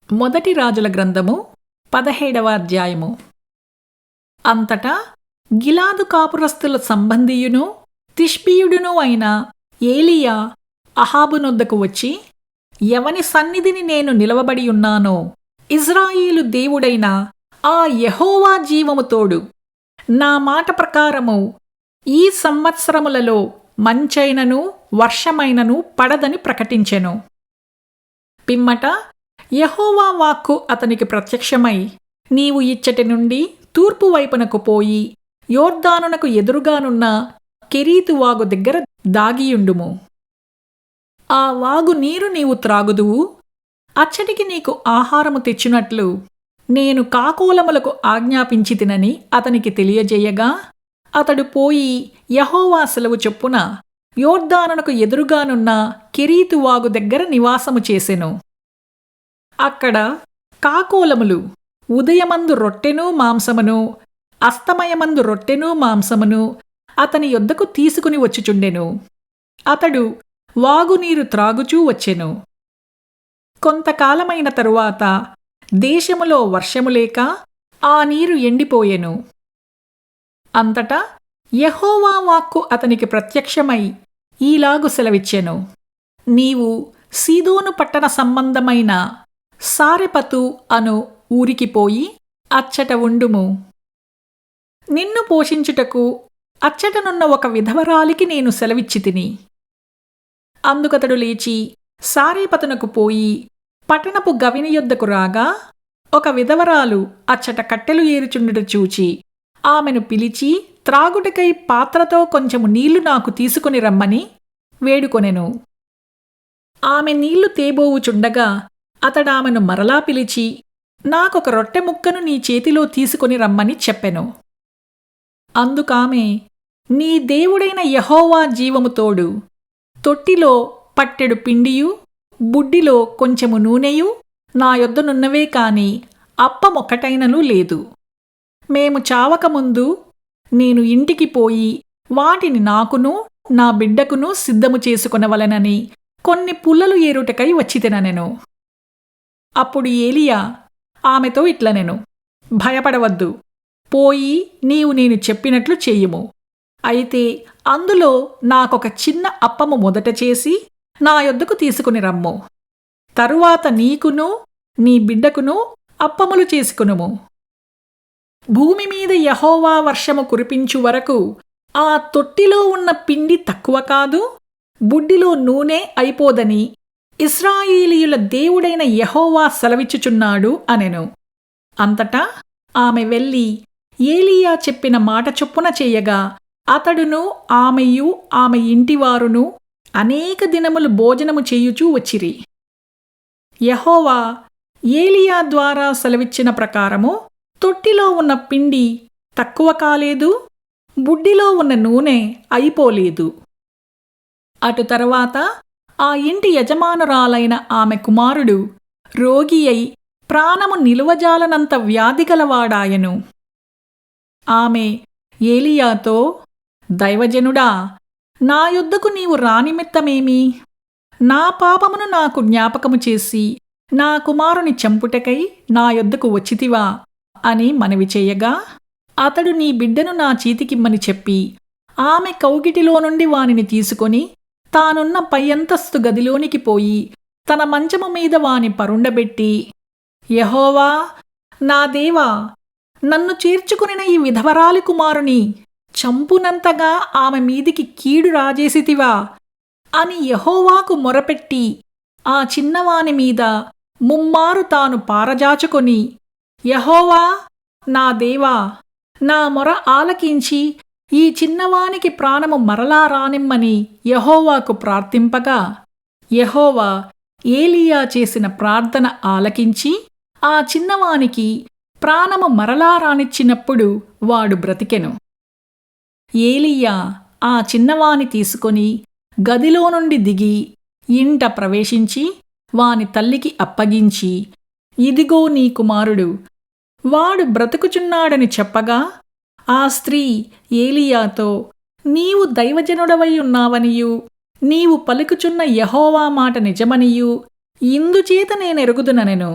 మొదటి రాజుల గ్రంథము 17వ అధ్యాయము. అంతటా గిలాదు కాపురస్తుల సంబంధియును తిష్బీయుడును అయిన ఏలీయా అహాబునొద్దకు వచ్చి, ఎవని సన్నిధిని నేను నిలవబడి ఉన్నానో, ఇజ్రాయేలు దేవుడైన ఆ యెహోవా జీవము తోడు, నా మాట ప్రకారము ఈ సంవత్సరములలో మంచైనను వర్షమైనను పడదని ప్రకటించెను. పిమ్మట యెహోవా వాక్కు అతనికి ప్రత్యక్షమై, నీవు ఇచ్చటి నుండి తూర్పు వైపునకు పోయి యోర్దానునకు ఎదురుగానున్న కెరీతు వాగు దగ్గర దాగియుండుము. ఆ వాగు నీరు నీవు త్రాగుదువు. అచ్చటికి నీకు ఆహారము తెచ్చినట్లు నేను కాకోలములకు ఆజ్ఞాపించితినని అతనికి తెలియజేయగా, అతడు పోయి యెహోవా సెలవు చొప్పున యోర్దానునకు ఎదురుగానున్న కెరీతు వాగు దగ్గర నివాసము చేసెను. అక్కడ కాకోలములు ఉదయమందు రొట్టెను మాంసమును, అస్తమయమందు రొట్టెను మాంసమును అతని యొద్దకు తీసుకుని వచ్చుచుండెను. అతడు వాగునీరు త్రాగుచూ వచ్చెను. కొంతకాలమైన తరువాత దేశములో వర్షము లేక ఆ నీరు ఎండిపోయెను. అంతటా యెహోవా వాక్కు అతనికి ప్రత్యక్షమై ఈలాగు సెలవిచ్చెను, నీవు సీదోను పట్టణ సంబంధమైన సారెపతు అను ఊరికి పోయి అచ్చట ఉండుము. నిన్ను పోషించుటకు అచ్చటనున్న ఒక విధవరాలికి నేను సెలవిచ్చితిని. అందుకతడు లేచి సారేపతునకు పోయి పట్టణపు గవిని యొద్దకు రాగా, ఒక విధవరాలు అచ్చట కట్టెలు ఏరుచుండుట చూచి ఆమెను పిలిచి, త్రాగుటకై పాత్రతో కొంచెము నీళ్లు నాకు తీసుకుని రమ్మని వేడుకొనెను. ఆమె నీళ్లు తేబోవుచుండగా అతడామెను మరలా పిలిచి, నాకొక రొట్టె ముక్కను నీ చేతిలో తీసుకుని రమ్మని చెప్పెను. అందుకామె, నీ దేవుడైన యెహోవా జీవము తోడు, తొట్టిలో పట్టెడు పిండియు బుడ్డిలో కొంచెము నూనెయు నా యొద్దనున్నవే కాని అప్పమొక్కటైనను లేదు. మేము చావకముందు నేను ఇంటికి పోయి వాటిని నాకును నా బిడ్డకును సిద్ధము చేసుకొనవలెనని కొన్ని పుల్లలు ఏరుటకై వచ్చితిననెను. అప్పుడు ఏలీయా ఆమెతో ఇట్లనెను, భయపడవద్దు, పోయి నీవు నేను చెప్పినట్లు చెయ్యుము. అయితే అందులో నాకొక చిన్న అప్పము మొదట చేసి నా యొద్దకు తీసుకుని రమ్ము. తరువాత నీకును నీ బిడ్డకును అప్పములు చేసుకునుము. భూమి మీద యెహోవా వర్షము కురిపించు వరకు ఆ తొట్టిలో ఉన్న పిండి తక్కువ కాదు, బుడ్డిలో నూనె అయిపోదని ఇశ్రాయేలీయుల దేవుడైన యెహోవా సెలవిచ్చుచున్నాడు అనెను. అంతటా ఆమె వెళ్ళి ఏలీయా చెప్పిన మాట చొప్పున చెయ్యగా, అతడును ఆమెయు ఆమె ఇంటివారును అనేక దినములు భోజనము చేయుచూ వచ్చిరి. యెహోవా ఏలీయా ద్వారా సెలవిచ్చిన ప్రకారము తొట్టిలో ఉన్న పిండి తక్కువ కాలేదు, బుడ్డిలో ఉన్న నూనె అయిపోలేదు. అటు తరువాత ఆ ఇంటి యజమానురాలైన ఆమె కుమారుడు రోగి అయి ప్రాణము నిలువజాలనంత వ్యాధిగలవాడాయెను. ఆమె ఏలీయాతో, దైవజనుడా, నా యొద్దకు నీవు రానిమిత్తమేమి? నా పాపమును నాకు జ్ఞాపకము చేసి నా కుమారుని చంపుటకై నా యొద్దకు వచ్చితివా అని మనవి చేయగా, అతడు నీ బిడ్డను నా చేతికిమ్మని చెప్పి ఆమె కౌగిటిలో నుండి వానిని తీసుకొని తానున్న పై అంతస్తు గదిలోనికి పోయి తన మంచము మీద వాని పరుండబెట్టి, యెహోవా నా దేవా, నన్ను చేర్చుకునిన ఈ విధవరాలి కుమారుని చంపునంతగా ఆమె మీదికి కీడు రాజేసితివా అని యెహోవాకు మొరపెట్టి ఆ చిన్నవాని మీద ముమ్మారు తాను పారజాచుకొని, యెహోవా నా దేవా, నా మొర ఆలకించి ఈ చిన్నవానికి ప్రాణము మరలా రానిమ్మని యెహోవాకు ప్రార్థింపగా, యెహోవా ఏలీయా చేసిన ప్రార్థన ఆలకించి ఆ చిన్నవానికి ప్రాణము మరలా రానిచ్చినప్పుడు వాడు బ్రతికెను. ఏలీయా ఆ చిన్నవాని తీసుకొని గదిలో నుండి దిగి ఇంట ప్రవేశించి వాని తల్లికి అప్పగించి, ఇదిగో నీ కుమారుడు, వాడు బ్రతుకుచున్నాడని చెప్పగా, ఆ స్త్రీ ఏలీయాతో, నీవు దైవజనుడవై ఉన్నావనియు నీవు పలుకుచున్న యెహోవా మాట నిజమనియు ఇందుచేత నేనెరుగుదుననెను.